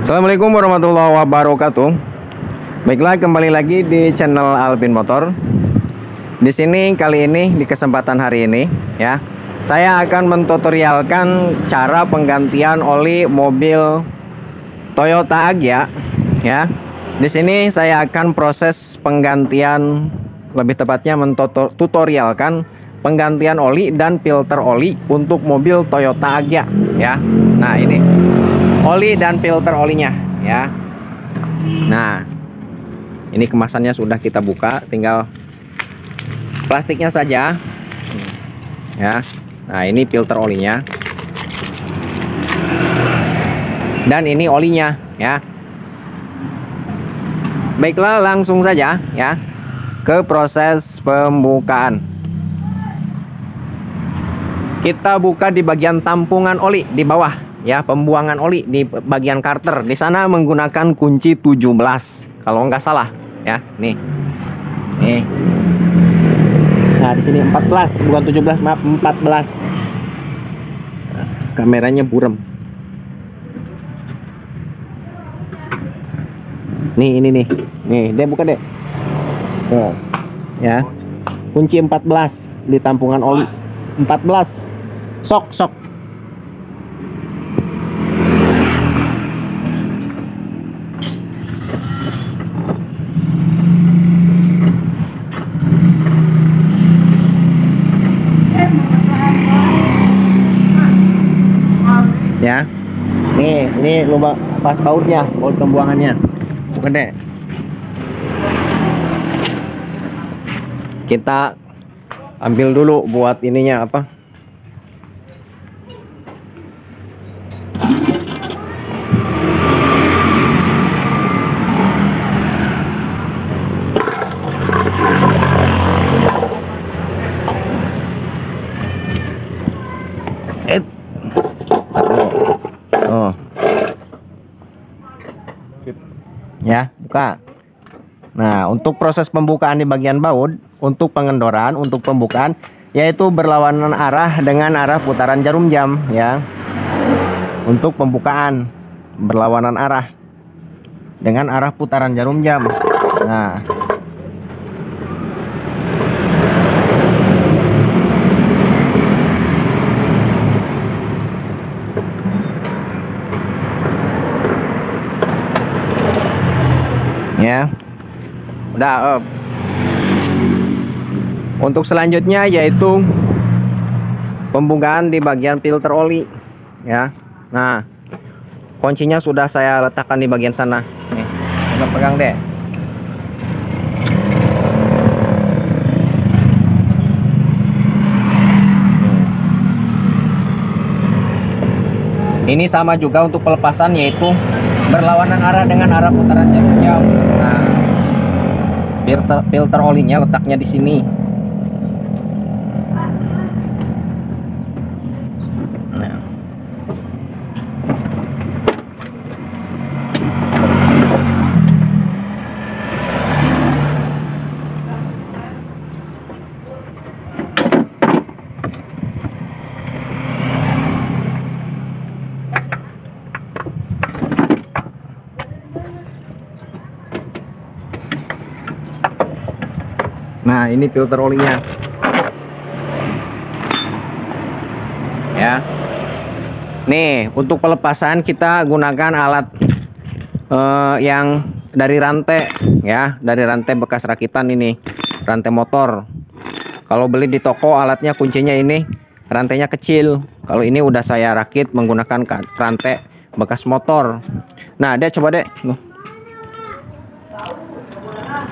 Assalamualaikum warahmatullahi wabarakatuh. Baiklah, kembali lagi di channel Alvin Motor. Di sini kali ini di kesempatan hari ini ya, saya akan mentutorialkan cara penggantian oli mobil Toyota Agya ya. Di sini saya akan proses penggantian, lebih tepatnya mentutorialkan penggantian oli dan filter oli untuk mobil Toyota Agya ya. Nah, ini oli dan filter olinya ya. Nah, ini kemasannya sudah kita buka, tinggal plastiknya saja ya. Nah, ini filter olinya dan ini olinya ya. Baiklah, langsung saja ya ke proses pembukaan. Kita buka di bagian tampungan oli di bawah ya, pembuangan oli di bagian karter. Di sana menggunakan kunci 17 kalau nggak salah ya. Nih. Nah, di sini 14, bukan 17, maaf, 14. Kameranya buram. Nih, ini nih. Nih, Dek, buka, Dek. Oh. Ya. Kunci 14 di tampungan oli. 14. Sok. Ya, ini lubang pas bautnya, baut pembuangannya. Bukan, Dek. Kita ambil dulu buat ininya apa? Oh. Ya, buka. Nah, untuk proses pembukaan di bagian baut, untuk pengendoran, untuk pembukaan, yaitu berlawanan arah dengan arah putaran jarum jam ya. Untuk pembukaan berlawanan arah dengan arah putaran jarum jam. Nah, ya udah. Untuk selanjutnya yaitu pembukaan di bagian filter oli ya. Nah, kuncinya sudah saya letakkan di bagian sana. Nih, pegang, Dek. Ini sama juga untuk pelepasan, yaitu berlawanan arah dengan arah putaran jarum jam. Nah, filter olinya letaknya di sini. Nah, ini filter olinya ya. Nih, untuk pelepasan kita gunakan alat yang dari rantai ya, dari rantai bekas rakitan ini, rantai motor. Kalau beli di toko alatnya, kuncinya ini rantainya kecil. Kalau ini udah saya rakit menggunakan rantai bekas motor. Nah, Dek, coba, Dek.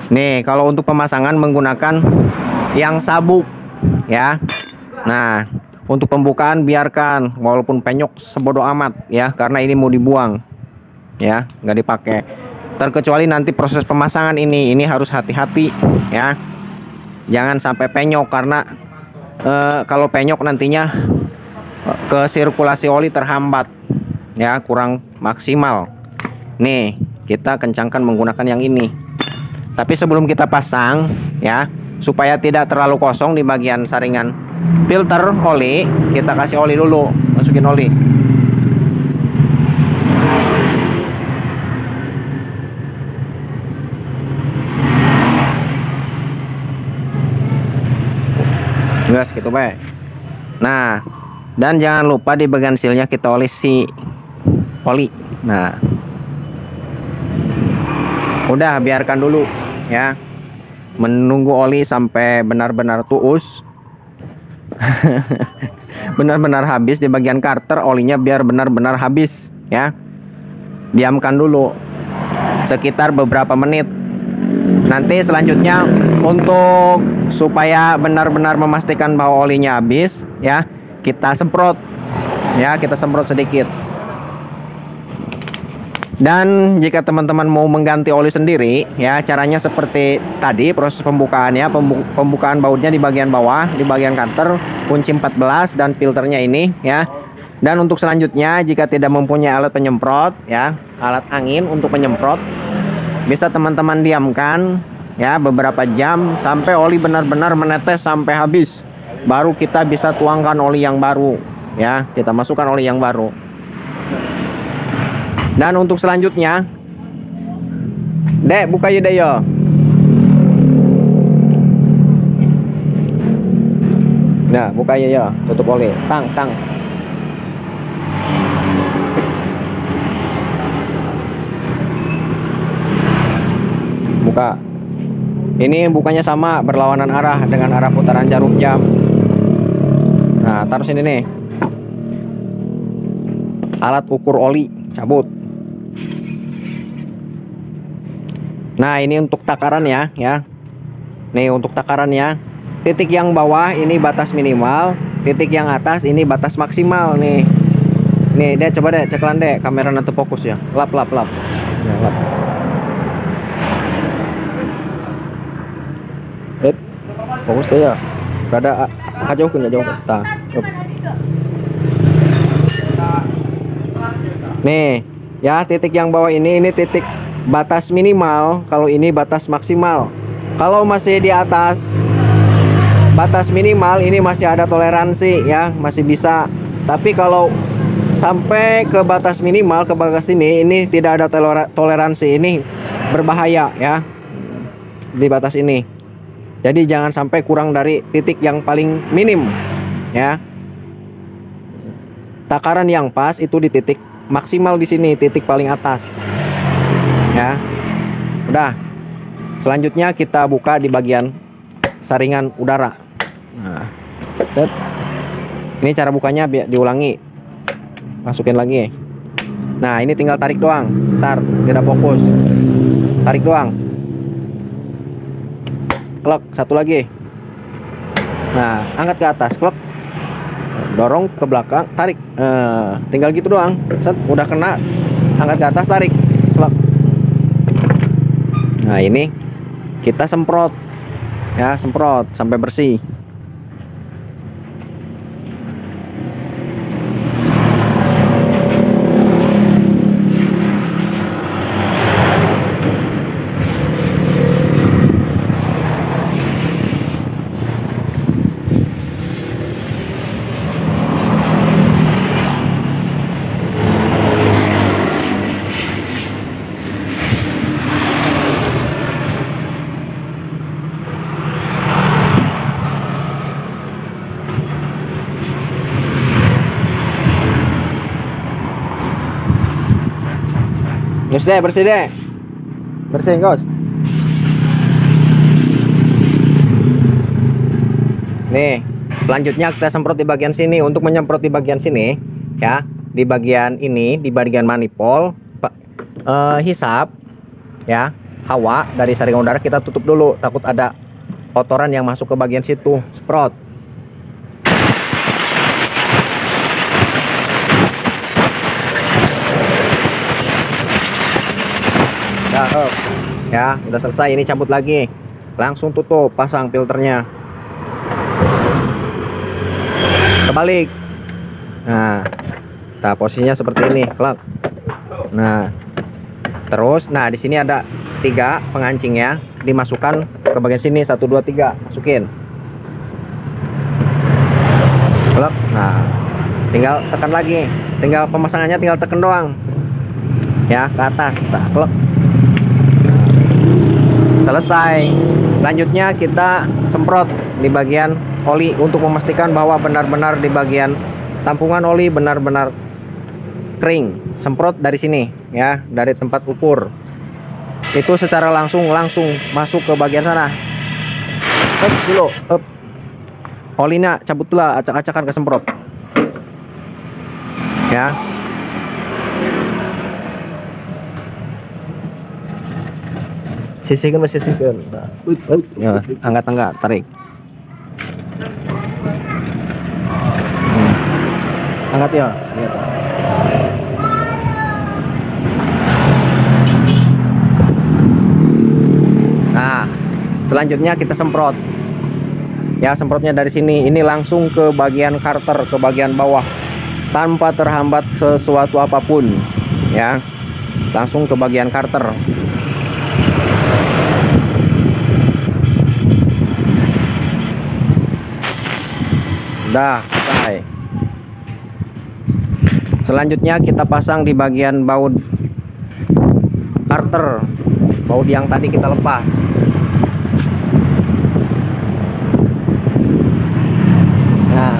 Nih, kalau untuk pemasangan menggunakan yang sabuk ya. Nah, untuk pembukaan biarkan, walaupun penyok sebodoh amat ya, karena ini mau dibuang ya, nggak dipakai. Terkecuali nanti proses pemasangan ini harus hati-hati ya, jangan sampai penyok, karena kalau penyok nantinya ke sirkulasi oli terhambat ya, kurang maksimal. Nih, kita kencangkan menggunakan yang ini. Tapi sebelum kita pasang ya, supaya tidak terlalu kosong di bagian saringan filter oli, kita kasih oli dulu, masukin oli. gas gitu baik. Nah, dan jangan lupa di bagian silnya kita olesi oli. Nah, udah biarkan dulu ya, menunggu oli sampai benar-benar tuus. Benar-benar habis di bagian karter olinya, biar benar-benar habis ya. Diamkan dulu sekitar beberapa menit. Nanti selanjutnya untuk supaya benar-benar memastikan bahwa olinya habis ya, kita semprot ya, kita semprot sedikit. Dan jika teman-teman mau mengganti oli sendiri ya, caranya seperti tadi proses pembukaannya. Pembukaan bautnya di bagian bawah, di bagian karter, kunci 14 dan filternya ini ya. Dan untuk selanjutnya, jika tidak mempunyai alat penyemprot ya, alat angin untuk penyemprot, bisa teman-teman diamkan ya beberapa jam sampai oli benar-benar menetes sampai habis. Baru kita bisa tuangkan oli yang baru ya, kita masukkan oli yang baru. Dan untuk selanjutnya, Dek, buka ya deh ya. Nah, buka ya, tutup oli. Tang. Buka. Ini bukanya sama, berlawanan arah dengan arah putaran jarum jam. Nah, taruh sini nih. Alat ukur oli, cabut. Nah, ini untuk takarannya ya. Nih untuk takarannya. Titik yang bawah ini batas minimal, titik yang atas ini batas maksimal nih. Nih, Dek, coba Dek, ceklan Dek, kamera nanti fokus ya. Lap. Ya, lap. Fokus tuh ya. Rada jauhkan. Tah. Nih, ya titik yang bawah ini titik batas minimal, kalau ini batas maksimal. Kalau masih di atas batas minimal ini masih ada toleransi ya, masih bisa. Tapi kalau sampai ke batas minimal, ke batas ini tidak ada toleransi, ini berbahaya ya di batas ini. Jadi jangan sampai kurang dari titik yang paling minim ya. Takaran yang pas itu di titik maksimal, di sini titik paling atas ya. Udah, selanjutnya kita buka di bagian saringan udara. Nah, ini cara bukanya diulangi, masukin lagi. Nah, ini tinggal tarik doang. Ntar tidak fokus, tarik doang. Klek, satu lagi. Nah, angkat ke atas, klek, dorong ke belakang, tarik. Tinggal gitu doang. Set, udah kena, angkat ke atas, tarik, selak. Nah, ini kita semprot ya, semprot sampai bersih. Yes deh, bersih deh. Bersihin, Gos. Nih, selanjutnya kita semprot di bagian sini. Untuk menyemprot di bagian sini ya, di bagian ini, di bagian manifold, hisap ya, hawa dari saringan udara kita tutup dulu, takut ada kotoran yang masuk ke bagian situ. Semprot. Ya, udah selesai. Ini cabut lagi, langsung tutup, pasang filternya, kebalik. Nah, posisinya seperti ini, klak. Nah, terus, nah di sini ada 3 pengancing ya, dimasukkan ke bagian sini, 1 2 3, masukin, klak. Nah, tinggal tekan lagi, tinggal pemasangannya tinggal tekan doang ya, ke atas, nah, klak. Selesai. Selanjutnya kita semprot di bagian oli untuk memastikan bahwa benar-benar di bagian tampungan oli benar-benar kering. Semprot dari sini ya, dari tempat ukur. Itu secara langsung masuk ke bagian sana. Up dulu, up. Olinya cabutlah, acak-acakan kesemprot. Ya. Sisihkan, sisihkan. Ya, angkat, tarik. Angkat ya. Nah, selanjutnya kita semprot. Ya, semprotnya dari sini. Ini langsung ke bagian karter, ke bagian bawah, tanpa terhambat sesuatu apapun. Ya, langsung ke bagian karter. Udah selesai. Selanjutnya kita pasang di bagian baut karter, baut yang tadi kita lepas. Nah,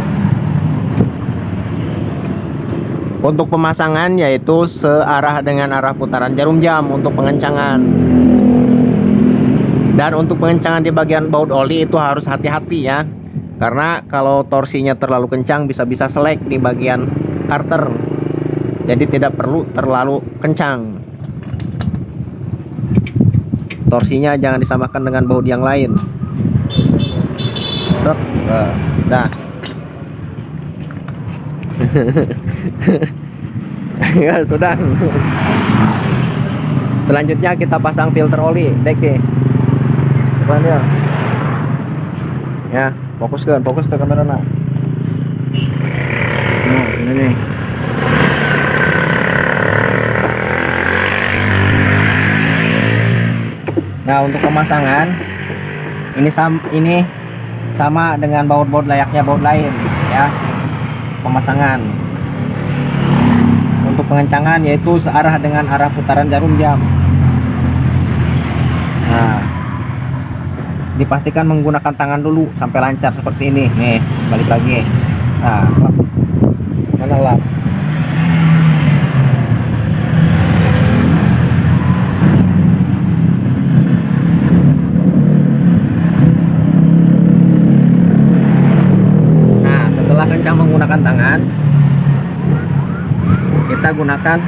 untuk pemasangan yaitu searah dengan arah putaran jarum jam untuk pengencangan. Dan untuk pengencangan di bagian baut oli itu harus hati-hati ya. Karena kalau torsinya terlalu kencang bisa-bisa selek di bagian karter. Jadi tidak perlu terlalu kencang. Torsinya jangan disamakan dengan baut yang lain. Dah. Ya sudah. Selanjutnya kita pasang filter oli, deke. Depan ya. Ya, fokus ke kamera nak. Nah, sini nih. Nah, untuk pemasangan ini sama dengan baut-baut layaknya baut lain ya. Pemasangan untuk pengencangan yaitu searah dengan arah putaran jarum jam. Nah, dipastikan menggunakan tangan dulu sampai lancar seperti ini. Nih, balik lagi. Nah, mana lap? Nah, setelah kencang menggunakan tangan, kita gunakan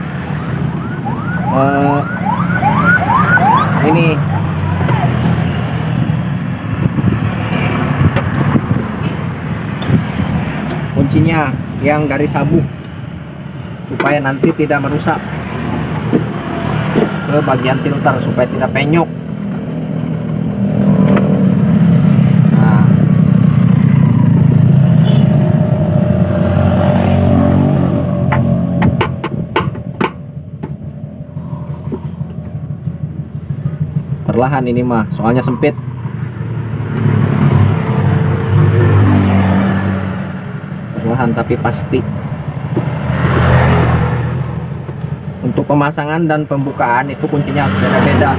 ini kuncinya yang dari sabuk supaya nanti tidak merusak ke bagian filter, supaya tidak penyok. Nah, perlahan ini mah soalnya sempit. Perlahan tapi pasti. Untuk pemasangan dan pembukaan itu kuncinya harus beda-beda.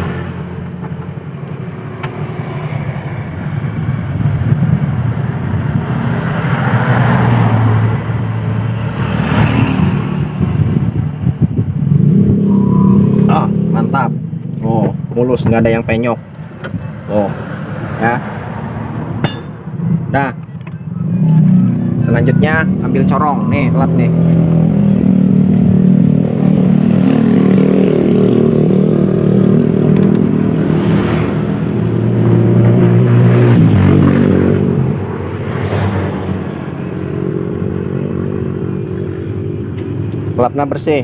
Mantap. Oh, mulus, nggak ada yang penyok. Oh, ya. Nah, selanjutnya ambil corong nih, lap nih. Lapnya bersih.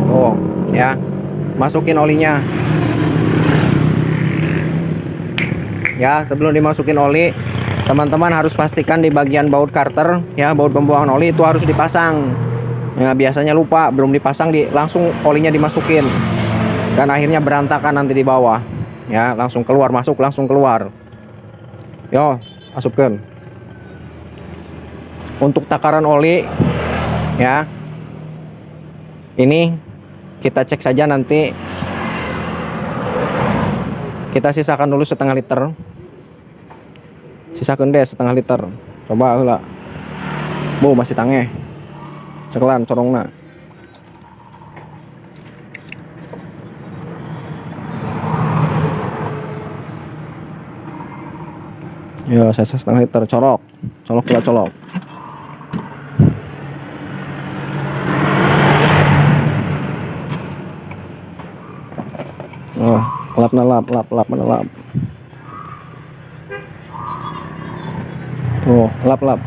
Tuh, ya. Masukin olinya. Ya, sebelum dimasukin oli, teman-teman harus pastikan di bagian baut karter, ya, baut pembuangan oli itu harus dipasang. Ya, biasanya lupa, belum dipasang langsung olinya dimasukin. Dan akhirnya berantakan nanti di bawah. Ya, langsung keluar, masuk, langsung keluar. Yo, masukkan. Untuk takaran oli, ya, Ini kita cek saja, nanti kita sisakan dulu setengah liter. Sisakan deh setengah liter. Coba heula. Bu masih tangeh. Cekelan corongna. Ya, saya setengah liter, colok pula colok. Oh, lap. Oh, lap.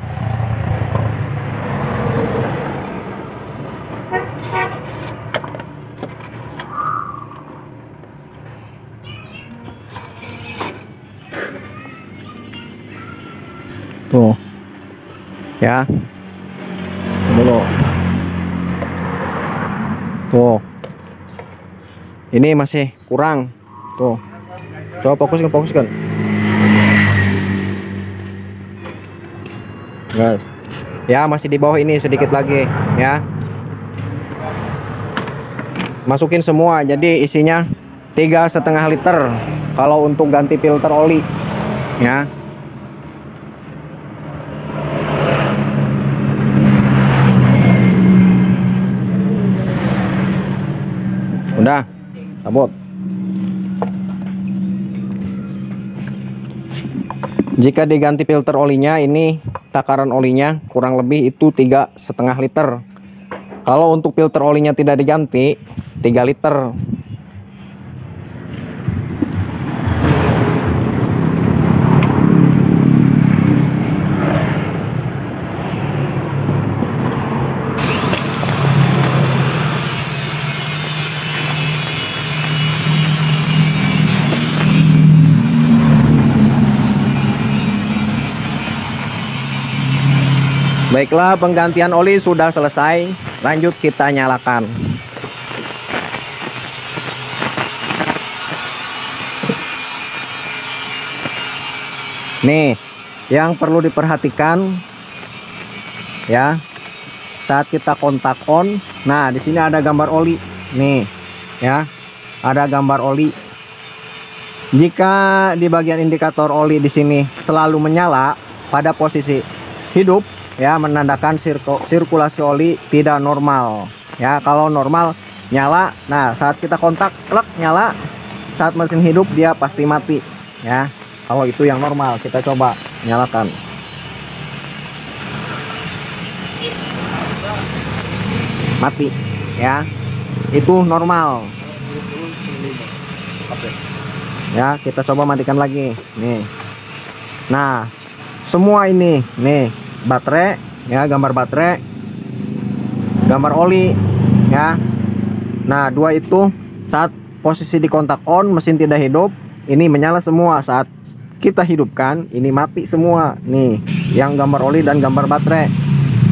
Tuh. Ya. Dulu. Tuh. Ini masih kurang. Tuh. Coba fokuskan. Guys. Ya, masih di bawah ini sedikit lagi, ya. Masukin semua. Jadi isinya 3,5 liter kalau untuk ganti filter oli, ya. Udah, sabut. Jika diganti filter olinya, ini takaran olinya kurang lebih itu 3,5 liter. Kalau untuk filter olinya tidak diganti, 3 liter. Baiklah, penggantian oli sudah selesai. Lanjut kita nyalakan. Nih, yang perlu diperhatikan ya, saat kita kontak on, nah di sini ada gambar oli. Nih, ya, ada gambar oli. Jika di bagian indikator oli di sini selalu menyala pada posisi hidup, ya, menandakan sirkulasi oli tidak normal. Ya, kalau normal nyala. Nah, saat kita kontak, klek, nyala. Saat mesin hidup dia pasti mati. Ya, kalau itu yang normal. Kita coba nyalakan. Mati, ya. Itu normal. Ya, kita coba matikan lagi. Nih. Nah, semua ini, nih, baterai, ya, gambar baterai, gambar oli, ya. Nah, dua itu saat posisi di kontak on, mesin tidak hidup, ini menyala semua. Saat kita hidupkan, ini mati semua. Nih, yang gambar oli dan gambar baterai.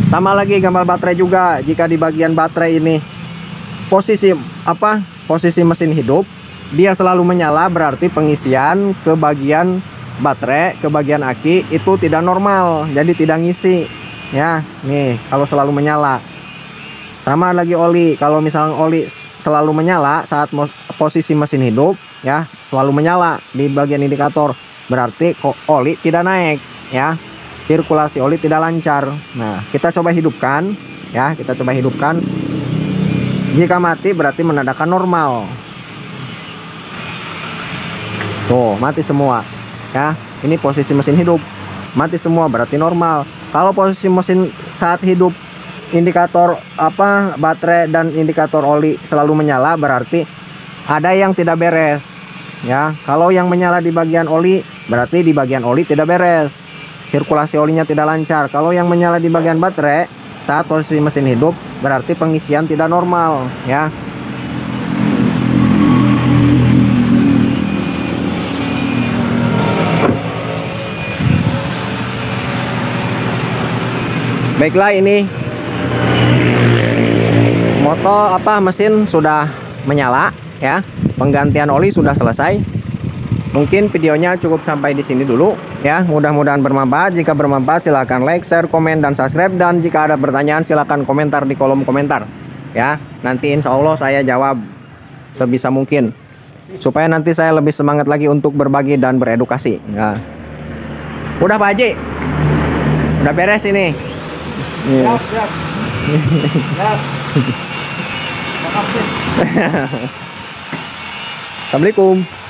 Sama lagi gambar baterai juga. Jika di bagian baterai ini posisi mesin hidup, dia selalu menyala, berarti pengisian ke bagian baterai, ke bagian aki itu tidak normal, jadi tidak ngisi. Ya, nih, kalau selalu menyala. Sama lagi oli. Kalau misalnya oli selalu menyala saat posisi mesin hidup, ya, selalu menyala di bagian indikator, berarti oli tidak naik, ya. Sirkulasi oli tidak lancar. Nah, kita coba hidupkan, ya, kita coba hidupkan. Jika mati berarti menandakan normal. Tuh, mati semua. Ya, ini posisi mesin hidup, mati semua berarti normal. Kalau posisi mesin saat hidup, indikator baterai dan indikator oli selalu menyala, berarti ada yang tidak beres. Ya, kalau yang menyala di bagian oli, berarti di bagian oli tidak beres, sirkulasi olinya tidak lancar. Kalau yang menyala di bagian baterai saat posisi mesin hidup, berarti pengisian tidak normal. Ya, baiklah, ini mesin sudah menyala, ya. Penggantian oli sudah selesai. Mungkin videonya cukup sampai di sini dulu, ya. Mudah-mudahan bermanfaat. Jika bermanfaat silahkan like, share, komen, dan subscribe. Dan jika ada pertanyaan silahkan komentar di kolom komentar. ya. Nanti insya Allah saya jawab sebisa mungkin, supaya nanti saya lebih semangat lagi untuk berbagi dan beredukasi. Nah, udah Pak Haji, udah beres ini. Siap, siap. Siap. Makasih. Assalamualaikum.